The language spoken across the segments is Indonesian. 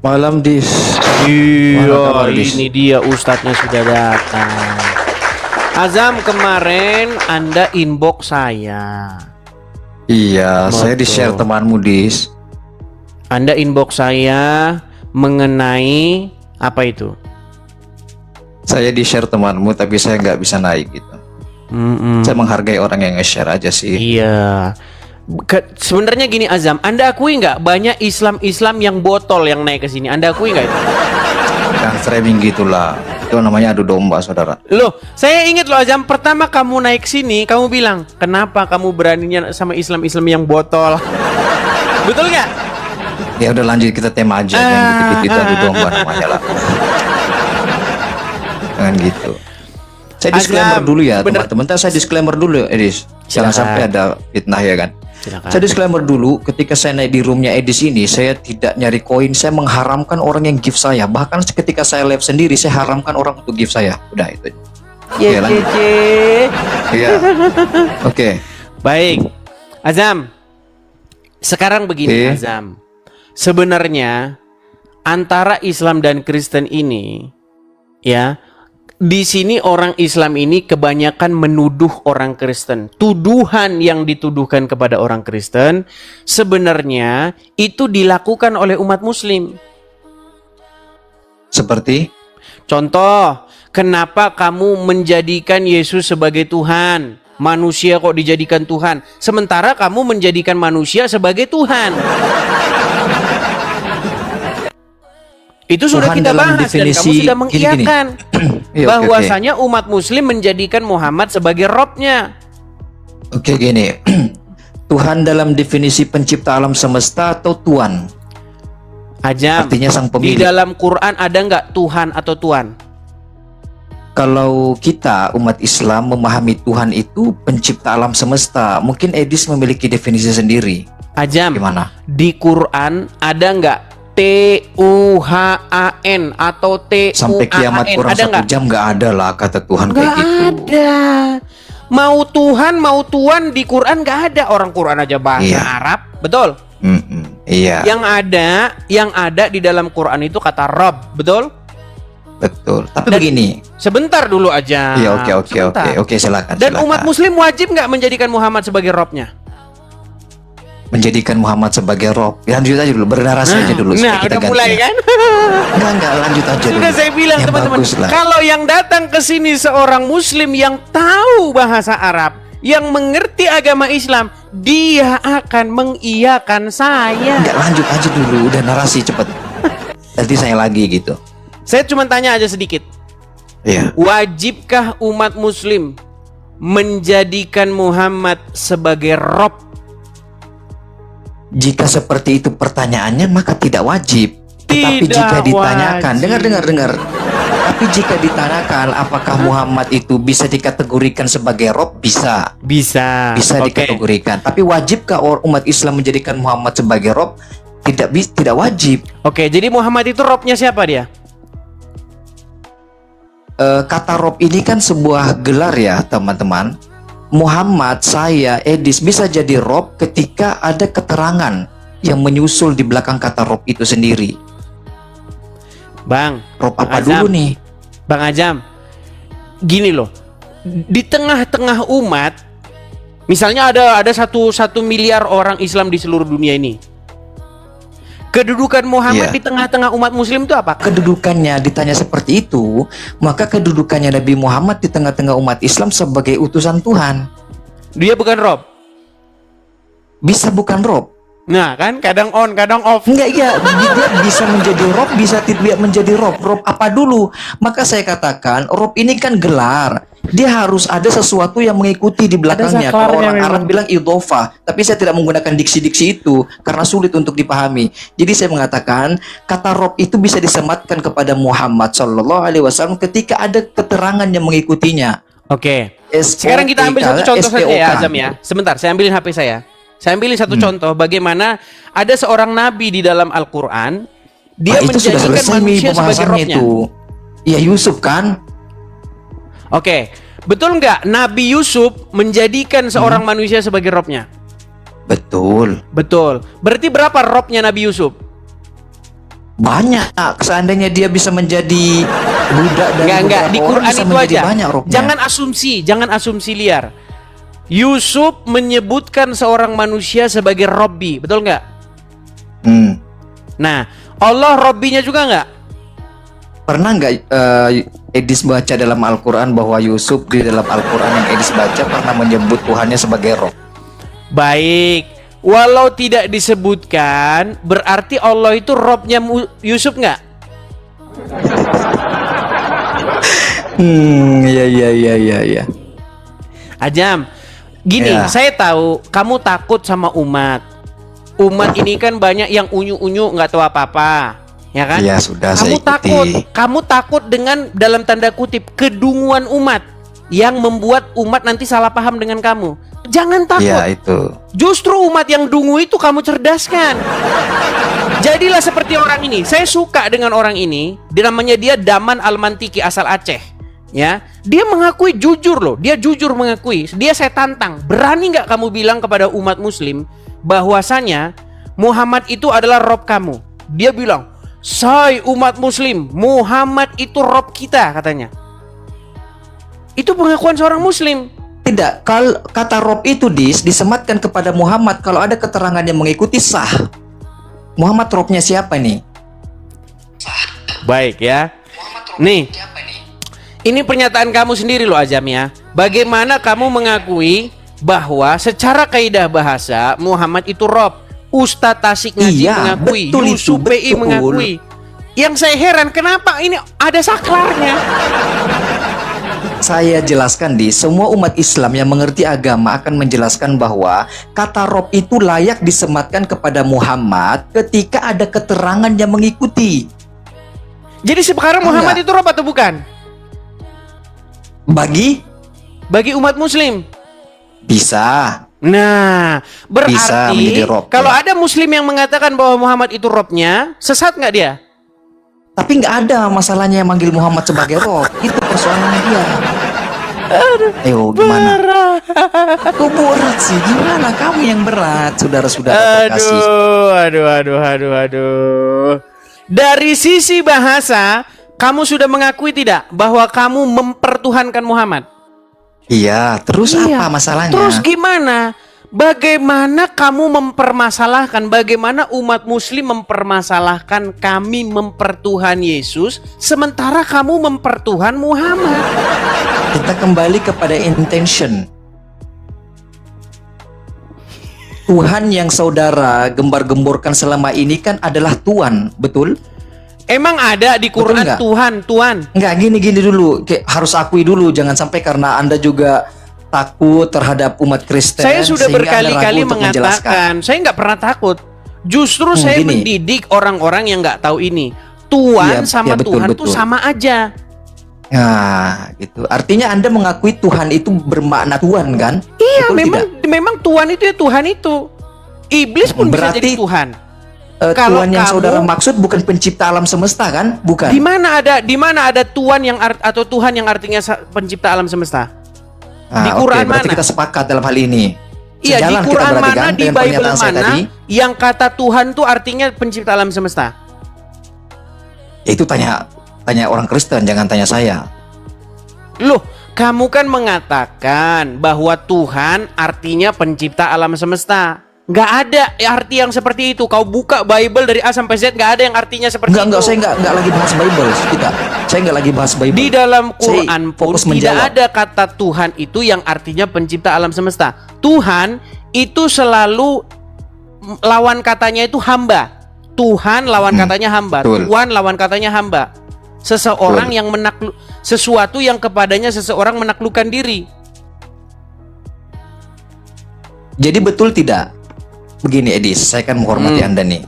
Malam dis. Mana kabar, Iya, Dis? ini dia ustadznya sudah datang. Azam, kemarin Anda inbox saya. Iya, saya Betul. di-share temanmu dis. Anda inbox saya mengenai apa itu? Saya di-share temanmu tapi saya nggak bisa naik gitu. Saya menghargai orang yang nge-share aja sih. Iya. Sebenarnya gini Azam, Anda akui nggak banyak Islam yang botol yang naik ke sini? Anda akui nggak itu? Yang framing gitulah. Itu namanya adu domba, saudara. Loh, saya ingat loh Azam, pertama kamu naik sini, kamu bilang, kenapa kamu beraninya sama Islam yang botol? Betul nggak? Ya udah lanjut kita tema aja. Yang gitu-gitu adu domba namanya lah. Jangan gitu. Saya disclaimer Azam, dulu ya bener. teman-teman. Saya disclaimer dulu Edis. Jangan Silakan. sampai ada fitnah ya kan. Silakan. Saya disclaimer dulu, ketika saya naik di roomnya Edis ini, saya tidak nyari koin, saya mengharamkan orang yang gift saya. Bahkan ketika saya live sendiri, saya haramkan orang untuk gift saya. Udah itu. Oke, lanjut. Iya. Oke. Baik, Azam. Sekarang begini Oke. Azam. Sebenarnya antara Islam dan Kristen ini, ya, di sini orang Islam ini kebanyakan menuduh orang Kristen. Tuduhan yang dituduhkan kepada orang Kristen sebenarnya itu dilakukan oleh umat Muslim. Seperti Contoh, kenapa kamu menjadikan Yesus sebagai Tuhan? Manusia kok dijadikan Tuhan, sementara kamu menjadikan manusia sebagai Tuhan. Itu sudah Tuhan kita dalam bahas dan kamu definisi sudah gini-gini. mengiyakan Iya, oke, bahwasanya umat Muslim menjadikan Muhammad sebagai Robnya. Oke gini. Tuhan dalam definisi pencipta alam semesta atau Tuhan? Ajam, Artinya sang di pemilik. dalam Quran ada nggak Tuhan atau Tuan? Kalau kita umat Islam memahami Tuhan itu pencipta alam semesta, mungkin Edis memiliki definisi sendiri. Ajam, Gimana? di Quran ada nggak Tuhan atau Tuan? Sampai kiamat kurang ada 1 jam nggak ada lah kata Tuhan kayak Nggak gitu. ada. Mau Tuhan mau Tuan di Quran nggak ada. Orang Quran aja bahasa Iya. Arab, betul? Iya, Yang ada di dalam Quran itu kata Rob, betul? betul. Tapi Dan- begini. Sebentar dulu aja. Iya, oke, Sebentar. silakan. Dan silakan. umat Muslim wajib nggak menjadikan Muhammad sebagai Robnya? Menjadikan Muhammad sebagai Rob. Lanjut aja dulu, bernarasi aja dulu. supaya Nah, kita udah mulai ganti. kan? Enggak, lanjut aja dulu. Sudah saya bilang Yang teman-teman, bagus lah. kalau yang datang ke sini seorang Muslim yang tahu bahasa Arab, yang mengerti agama Islam, dia akan mengiyakan saya. Enggak, lanjut aja dulu, udah narasi cepet. Nanti saya lagi gitu. Saya cuma tanya aja sedikit. Iya. Wajibkah umat Muslim menjadikan Muhammad sebagai Rob? Jika seperti itu pertanyaannya maka tidak wajib. Tetapi Tidak jika ditanyakan, wajib. dengar. Tapi jika ditanyakan apakah Muhammad itu bisa dikategorikan sebagai Rob, bisa. Bisa. Bisa Oke. dikategorikan. Tapi wajibkah umat Islam menjadikan Muhammad sebagai Rob? Tidak wajib. Oke, jadi Muhammad itu Robnya siapa dia? Kata Rob ini kan sebuah gelar ya teman-teman. Muhammad, saya, Edis bisa jadi Rob ketika ada keterangan yang menyusul di belakang kata Rob itu sendiri. Bang, Rob Bang apa Azam. dulu nih? Bang Ajam, gini loh, di tengah-tengah umat, misalnya ada 1 miliar orang Islam di seluruh dunia ini. Kedudukan Muhammad Iya. di tengah-tengah umat Muslim itu apa? Kedudukannya ditanya seperti itu, maka kedudukannya Nabi Muhammad di tengah-tengah umat Islam sebagai utusan Tuhan. Dia bukan Rob. Bisa bukan Rob? Nah kan, kadang on, kadang off. Enggak, iya, dia bisa menjadi Rob, bisa tidak menjadi Rob. Rob apa dulu? Maka saya katakan, Rob ini kan gelar. Dia harus ada sesuatu yang mengikuti di belakangnya. Kalau saklarnya orang memang. Arab bilang idhofah, tapi saya tidak menggunakan diksi-diksi itu karena sulit untuk dipahami. Jadi saya mengatakan kata Rob itu bisa disematkan kepada Muhammad Shallallahu Alaihi Wasallam ketika ada keterangan yang mengikutinya. Oke. Sekarang kita ambil satu contoh saja ya Azam ya. Sebentar, saya ambilin HP saya. Saya ambilin satu contoh bagaimana ada seorang nabi di dalam Al-Quran. Dia Itu sudah menjadikan selesai nih manusia sebagai pembahasannya Robnya. itu. Iya, Yusuf kan? Oke, betul nggak Nabi Yusuf menjadikan seorang manusia sebagai Robnya? Betul. Betul. Berarti berapa robnya Nabi Yusuf? Banyak. Seandainya dia bisa menjadi budak dari Enggak, beberapa di orang, Quran bisa itu menjadi aja. banyak robnya. Jangan asumsi liar. Yusuf menyebutkan seorang manusia sebagai Robbi, betul nggak? Nah, Allah Robbinya juga nggak? Pernah nggak Edis baca dalam Al-Quran bahwa Yusuf di dalam Al-Quran yang Edis baca pernah menyebut Tuhannya sebagai Rob? Baik, walau tidak disebutkan, berarti Allah itu Robnya Yusuf nggak? Iya. Ajam, gini, Ya. saya tahu kamu takut sama umat. Umat ini kan banyak yang unyu-unyu nggak tahu apa-apa, ya kan? Iya, sudah saya ikuti. Kamu takut dengan dalam tanda kutip kedunguan umat yang membuat umat nanti salah paham dengan kamu. Jangan takut. Iya, itu. Justru umat yang dungu itu kamu cerdaskan. Jadilah seperti orang ini. Saya suka dengan orang ini. Namanya dia Daman Al-Mantiki asal Aceh. Ya, dia mengakui jujur loh. Dia jujur mengakui. Dia saya tantang. Berani nggak kamu bilang kepada umat Muslim bahwasanya Muhammad itu adalah Rob kamu? Dia bilang, "Say umat Muslim, Muhammad itu Rob kita," katanya. Itu pengakuan seorang Muslim. Tidak, kalau kata Rob itu disematkan kepada Muhammad, kalau ada keterangan yang mengikuti sah. Muhammad Robnya siapa nih? Baik ya. Nih, ini pernyataan kamu sendiri loh Ajam ya. Bagaimana kamu mengakui bahwa secara kaidah bahasa Muhammad itu Rob? Ustadz Tasik Ngaji Iya, mengakui, betul Yusuf itu, PI betul. mengakui. Yang saya heran kenapa ini ada saklarnya? Saya jelaskan semua umat Islam yang mengerti agama akan menjelaskan bahwa kata Rob itu layak disematkan kepada Muhammad ketika ada keterangan yang mengikuti. Jadi sekarang Muhammad itu Rob atau bukan? Bagi umat Muslim. bisa. Nah, Bisa menjadi berarti Rob, kalau ya. ada Muslim yang mengatakan bahwa Muhammad itu Robnya, sesat nggak dia? Tapi nggak ada masalahnya yang manggil Muhammad sebagai Rob. Itu persoalannya dia. Ayo gimana? Kok berat sih? Gimana kamu yang berat, saudara-saudara terkasih? Aduh. Dari sisi bahasa, kamu sudah mengakui tidak bahwa kamu mempertuhankan Muhammad? Iya, terus Iya. apa masalahnya? Terus gimana? Bagaimana kamu mempermasalahkan, bagaimana umat Muslim mempermasalahkan kami mempertuhan Yesus, sementara kamu mempertuhan Muhammad? Kita kembali kepada intention. Tuhan yang saudara gembar-gemborkan selama ini kan adalah Tuhan, betul? Emang ada di Betul Quran nggak? Tuhan? Enggak, gini dulu. Harus akui dulu, jangan sampai karena Anda juga takut terhadap umat Kristen. Saya sudah sehingga Anda berkali-kali ragu untuk menjelaskan. mengatakan, saya nggak pernah takut. Justru saya gini. mendidik orang-orang yang nggak tahu ini. Tuhan Iya, sama iya, betul, Tuhan tuh betul. sama aja. Nah, gitu. Artinya Anda mengakui Tuhan itu bermakna Tuhan, kan? Iya, Betul memang Tuhan itu ya Tuhan itu. Iblis pun bisa Berarti jadi Tuhan. Tuhan yang saudara maksud bukan pencipta alam semesta, kan? Bukan. Di mana ada Tuhan yang atau Tuhan yang artinya pencipta alam semesta? Nah, di Quran berarti mana? kita sepakat dalam hal ini. Iya, di Sejalan kita Quran berarti, mana, kan, di dengan Bible pernyataan saya mana tadi? yang kata Tuhan tuh artinya pencipta alam semesta? Itu tanya orang Kristen, jangan tanya saya. Loh, kamu kan mengatakan bahwa Tuhan artinya pencipta alam semesta. Nggak ada arti yang seperti itu. Kau buka Bible dari A sampai Z, nggak ada yang artinya seperti itu. Enggak, saya enggak lagi bahas Bible. Saya enggak lagi bahas Bible. Di dalam Quran Saya pun fokus tidak menjawab. ada kata Tuhan itu yang artinya pencipta alam semesta. Tuhan itu selalu lawan katanya itu hamba. Tuhan lawan katanya hamba. betul. Tuhan lawan katanya hamba. Seseorang Betul. yang sesuatu yang kepadanya seseorang menaklukkan diri. Jadi betul tidak? Begini Edis, saya kan menghormati Anda nih.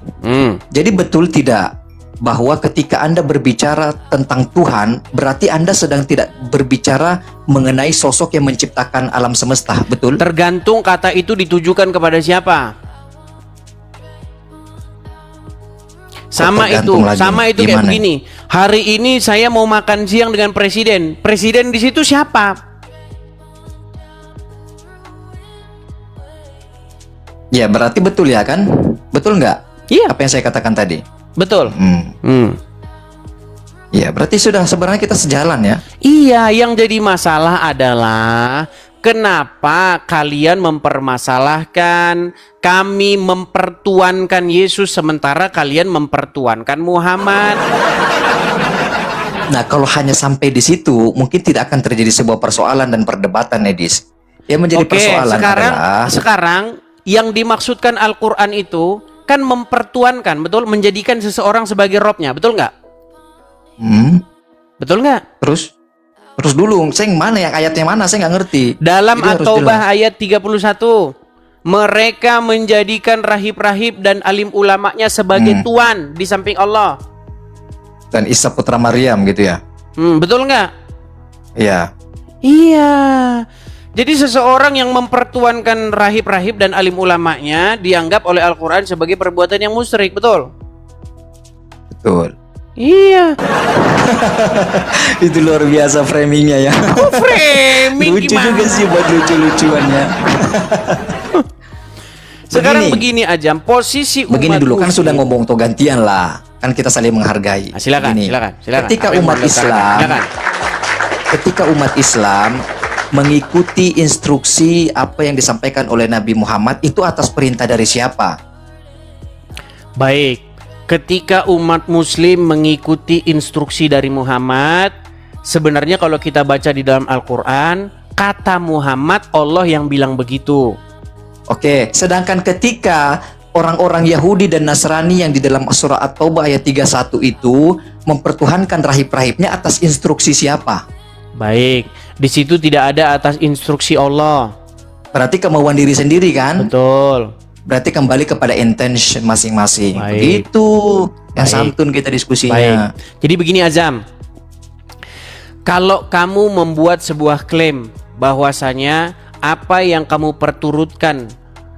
Jadi betul tidak bahwa ketika Anda berbicara tentang Tuhan, berarti Anda sedang tidak berbicara mengenai sosok yang menciptakan alam semesta, betul? Tergantung kata itu ditujukan kepada siapa. Sama itu kayak Gimana? begini. Hari ini saya mau makan siang dengan presiden. Presiden di situ siapa? Ya berarti betul ya kan? Betul nggak? Iya. Apa yang saya katakan tadi? Betul. Ya, berarti sudah sebenarnya kita sejalan ya. Iya, yang jadi masalah adalah kenapa kalian mempermasalahkan kami mempertuankan Yesus sementara kalian mempertuankan Muhammad. Nah, kalau hanya sampai di situ, mungkin tidak akan terjadi sebuah persoalan dan perdebatan, Edis. Yang menjadi Oke, persoalan adalah sekarang yang dimaksudkan Al-Quran itu kan mempertuankan, betul? Menjadikan seseorang sebagai robnya, betul nggak? Betul nggak? Terus dulu, saya yang mana, yang ayatnya mana, saya nggak ngerti. Dalam Jadi harus At-Taubah jelas. ayat 31, mereka menjadikan rahib-rahib dan alim ulamanya sebagai tuan di samping Allah. Dan Isa putra Maryam gitu ya. Betul nggak? Iya. Iya. Jadi seseorang yang mempertuankan rahib-rahib dan alim ulamanya dianggap oleh Al-Quran sebagai perbuatan yang musyrik, betul? Betul. Iya. Itu luar biasa framingnya ya. Framing Lucu gimana? juga sih buat lucu-lucuannya. Sekarang begini aja, posisi umat Begini dulu kan Muslim- sudah ngomong tuh gantian lah. Kan kita saling menghargai. Silakan, Begini, silakan. Ketika Apa yang umat mau diutarakan? Islam, Silakan. ketika umat Islam mengikuti instruksi apa yang disampaikan oleh Nabi Muhammad, itu atas perintah dari siapa? Baik, ketika umat Muslim mengikuti instruksi dari Muhammad, sebenarnya kalau kita baca di dalam Al-Quran, kata Muhammad Allah yang bilang begitu. Oke, sedangkan ketika orang-orang Yahudi dan Nasrani yang di dalam surah At-Taubah ayat 31 itu mempertuhankan rahib-rahibnya atas instruksi siapa? Baik, di situ tidak ada atas instruksi Allah. Berarti kemauan diri sendiri kan? Betul. Berarti kembali kepada intention masing-masing. Baik. Begitu yang Baik. santun kita diskusinya. Baik. Jadi begini Azam, kalau kamu membuat sebuah klaim bahwasanya apa yang kamu perturutkan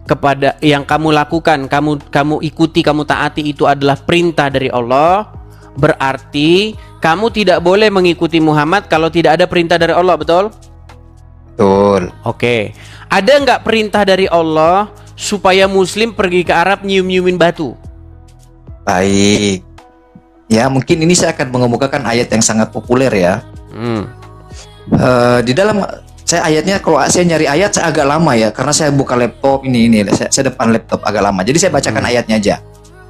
kepada yang kamu lakukan, kamu ikuti, kamu taati itu adalah perintah dari Allah, berarti kamu tidak boleh mengikuti Muhammad kalau tidak ada perintah dari Allah, betul? Betul. Oke. Ada nggak perintah dari Allah supaya Muslim pergi ke Arab nyium-nyiumin batu? Baik. Ya, mungkin ini saya akan mengemukakan ayat yang sangat populer ya. Di dalam saya ayatnya, kalau saya nyari ayat saya agak lama ya, karena saya buka laptop ini saya depan laptop agak lama. Jadi saya bacakan ayatnya aja.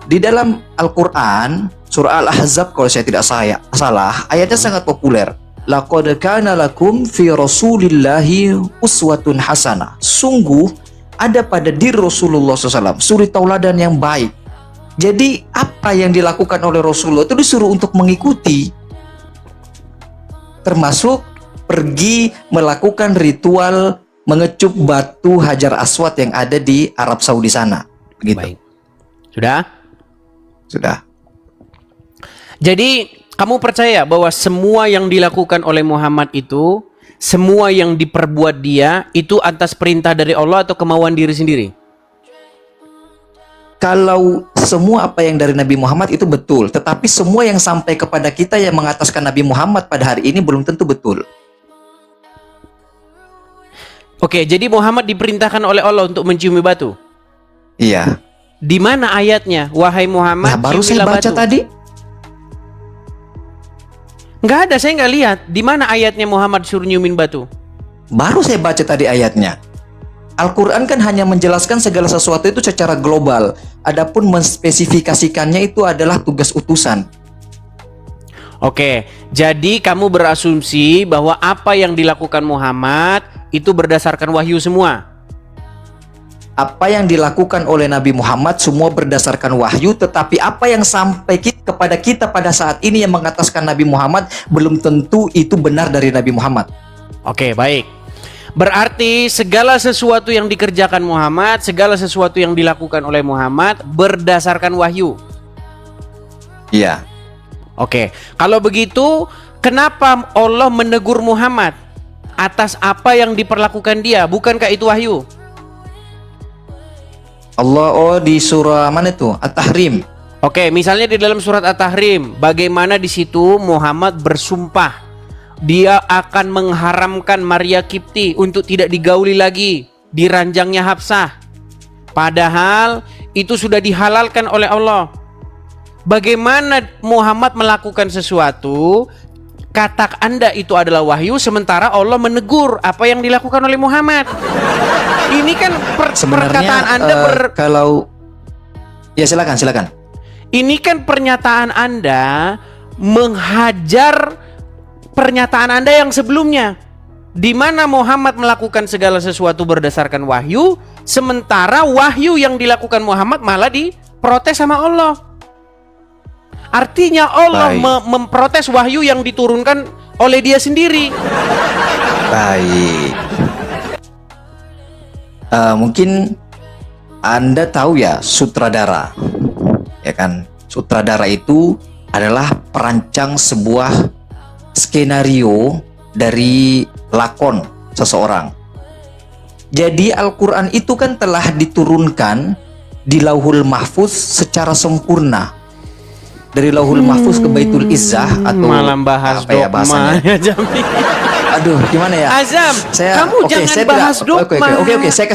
Di dalam Al-Qur'an surah Al-Ahzab kalau saya tidak salah, ayatnya sangat populer. Laqad kana lakum fi Rasulillahi uswatun hasanah. Sungguh ada pada diri Rasulullah SAW suri tauladan yang baik. Jadi apa yang dilakukan oleh Rasulullah itu disuruh untuk mengikuti, termasuk pergi melakukan ritual mengecup batu Hajar Aswad yang ada di Arab Saudi sana. Begitu. Baik. Sudah? Sudah. Jadi kamu percaya bahwa semua yang dilakukan oleh Muhammad itu, semua yang diperbuat dia itu atas perintah dari Allah atau kemauan diri sendiri? Kalau semua apa yang dari Nabi Muhammad itu betul, tetapi semua yang sampai kepada kita yang mengataskan Nabi Muhammad pada hari ini belum tentu betul. Oke, jadi Muhammad diperintahkan oleh Allah untuk menciumi batu. Iya. Di mana ayatnya? Wahai Muhammad, Nah, baru saya ciumilah baca batu. tadi. Nggak ada, saya nggak lihat. Di mana ayatnya Muhammad suruh nyiumin batu? Baru saya baca tadi ayatnya. Al-Quran kan hanya menjelaskan segala sesuatu itu secara global. Adapun menspesifikasikannya itu adalah tugas utusan. Oke, jadi kamu berasumsi bahwa apa yang dilakukan Muhammad itu berdasarkan wahyu semua. Apa yang dilakukan oleh Nabi Muhammad semua berdasarkan wahyu, tetapi apa yang sampai kepada kita pada saat ini yang mengataskan Nabi Muhammad belum tentu itu benar dari Nabi Muhammad. Oke, baik. Berarti segala sesuatu yang dikerjakan Muhammad, segala sesuatu yang dilakukan oleh Muhammad berdasarkan wahyu. Iya. Oke, kalau begitu kenapa Allah menegur Muhammad atas apa yang diperlakukan dia? Bukankah itu wahyu? Allah di surah mana itu? At-Tahrim. Oke, misalnya di dalam surat At-Tahrim, bagaimana di situ Muhammad bersumpah dia akan mengharamkan Maria Kipti untuk tidak digauli lagi di ranjangnya Hafsah. Padahal itu sudah dihalalkan oleh Allah. Bagaimana Muhammad melakukan sesuatu, kata Anda itu adalah wahyu, sementara Allah menegur apa yang dilakukan oleh Muhammad. Ini kan perkataan Anda kalau ya silakan. Ini kan pernyataan Anda menghajar pernyataan Anda yang sebelumnya, di mana Muhammad melakukan segala sesuatu berdasarkan wahyu, sementara wahyu yang dilakukan Muhammad malah diprotes sama Allah. Artinya Allah memprotes wahyu yang diturunkan oleh dia sendiri. Baik. Mungkin Anda tahu ya sutradara, ya kan? Sutradara itu adalah perancang sebuah skenario dari lakon seseorang. Jadi Al-Quran itu kan telah diturunkan di Lauhul Mahfuz secara sempurna. Dari Lauhul Mahfuz ke Baitul Izzah, atau malam bahas apa ya bahasanya? Aduh, gimana ya? Azam, kamu jangan bahas dogma. Oke, saya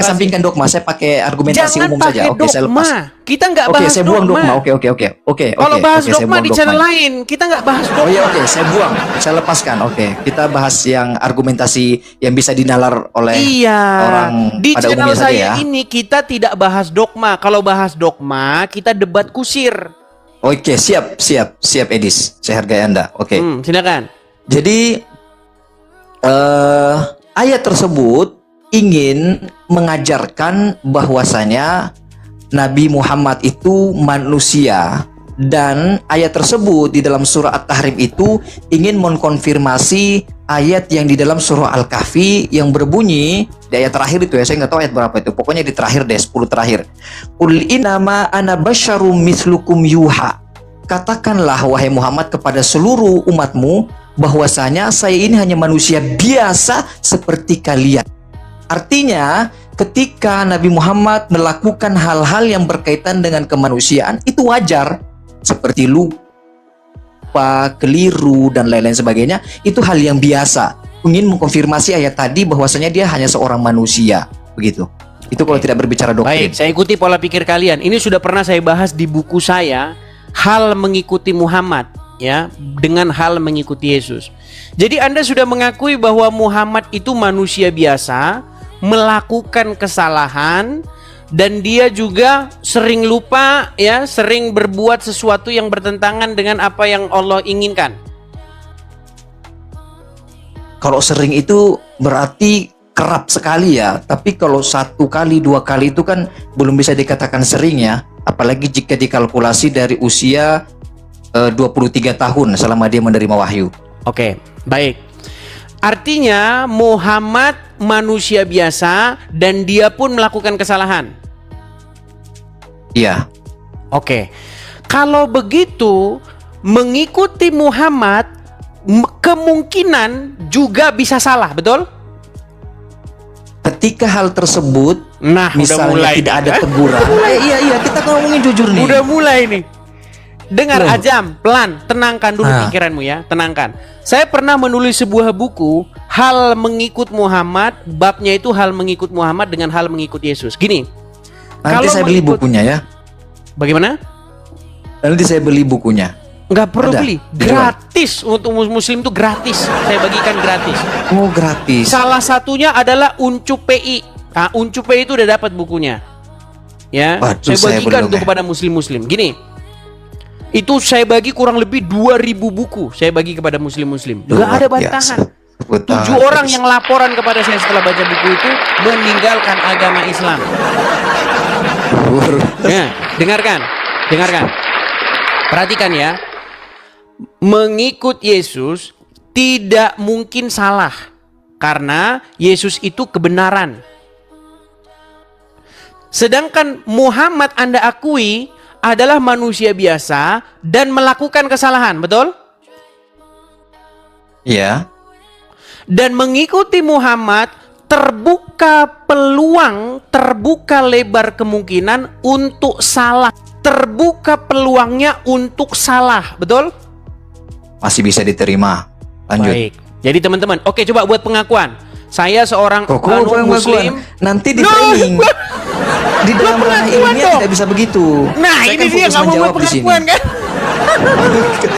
kesampingkan dogma. Saya pakai argumentasi umum saja. Oke, saya lepas. Kita nggak bahas saya buang dogma. Oke. Kalau bahas dogma di channel lain, kita nggak bahas dogma. Oh iya, oke, saya buang. Saya lepaskan. Oke, kita bahas yang argumentasi yang bisa dinalar oleh orang di pada channel umumnya saya saja ya. ini kita tidak bahas dogma. Kalau bahas dogma, kita debat kusir. Oke, siap Edis. Saya hargai Anda. Oke. Silakan. Jadi ayat tersebut ingin mengajarkan bahwasanya Nabi Muhammad itu manusia, dan ayat tersebut di dalam surah At-Tahrim itu ingin mengkonfirmasi ayat yang di dalam surah Al-Kahfi yang berbunyi di ayat terakhir itu ya, saya nggak tahu ayat berapa itu, pokoknya di terakhir deh, 10 terakhir. Qul innama ana basyarum mislukum yuha. Katakanlah wahai Muhammad kepada seluruh umatmu bahwasanya saya ini hanya manusia biasa seperti kalian. Artinya ketika Nabi Muhammad melakukan hal-hal yang berkaitan dengan kemanusiaan itu wajar, seperti lupa, keliru dan lain-lain sebagainya, itu hal yang biasa. Ingin mengkonfirmasi ayat tadi bahwasanya dia hanya seorang manusia, begitu. Itu kalau tidak berbicara doktrin. Baik, saya ikuti pola pikir kalian. Ini sudah pernah saya bahas di buku saya, Hal Mengikuti Muhammad, ya, dengan hal mengikuti Yesus. Jadi Anda sudah mengakui bahwa Muhammad itu manusia biasa, melakukan kesalahan, dan dia juga sering lupa, ya, sering berbuat sesuatu yang bertentangan dengan apa yang Allah inginkan. Kalau sering itu berarti kerap sekali ya, tapi kalau 1 kali 2 kali itu kan belum bisa dikatakan sering ya, apalagi jika dikalkulasi dari usia 23 tahun selama dia menerima wahyu. Oke, baik. Artinya Muhammad manusia biasa dan dia pun melakukan kesalahan. Iya. Oke. Kalau begitu, mengikuti Muhammad kemungkinan juga bisa salah, betul? Ketika hal tersebut misalnya mulai tidak nih, ada teguran. Iya, kita ngomongin jujur nih. Udah mulai nih. Dengar Azam, pelan, tenangkan dulu pikiranmu ya, tenangkan. Saya pernah menulis sebuah buku, Hal Mengikut Muhammad, babnya itu hal mengikut Muhammad dengan hal mengikut Yesus. Gini. Nanti saya beli bukunya ya. Bagaimana? Nanti saya beli bukunya. Nggak perlu beli, gratis. Untuk muslim itu gratis, saya bagikan gratis. Oh, gratis. Salah satunya adalah Uncup PI. Nah, Uncup PI itu udah dapat bukunya. Ya, saya bagikan untuk kepada muslim-muslim. Gini, itu saya bagi kurang lebih 2000 buku. Saya bagi kepada muslim-muslim. Nggak ada bantahan. 7 orang yang laporan kepada saya setelah baca buku itu meninggalkan agama Islam. Ya, dengarkan. Perhatikan ya. Mengikut Yesus tidak mungkin salah, karena Yesus itu kebenaran. Sedangkan Muhammad Anda akui adalah manusia biasa dan melakukan kesalahan, betul? Iya. Dan mengikuti Muhammad terbuka peluang, terbuka lebar kemungkinan untuk salah. Terbuka peluangnya untuk salah, betul? Masih bisa diterima. Lanjut. Baik. Jadi teman-teman, oke, coba buat pengakuan. Saya seorang Kok Muslim. nanti di training. Di dalam ranah ilmiah tidak bisa begitu. Nah, Saya ini kan dia fokus nggak mau menjawab di sini. pengakuan kan?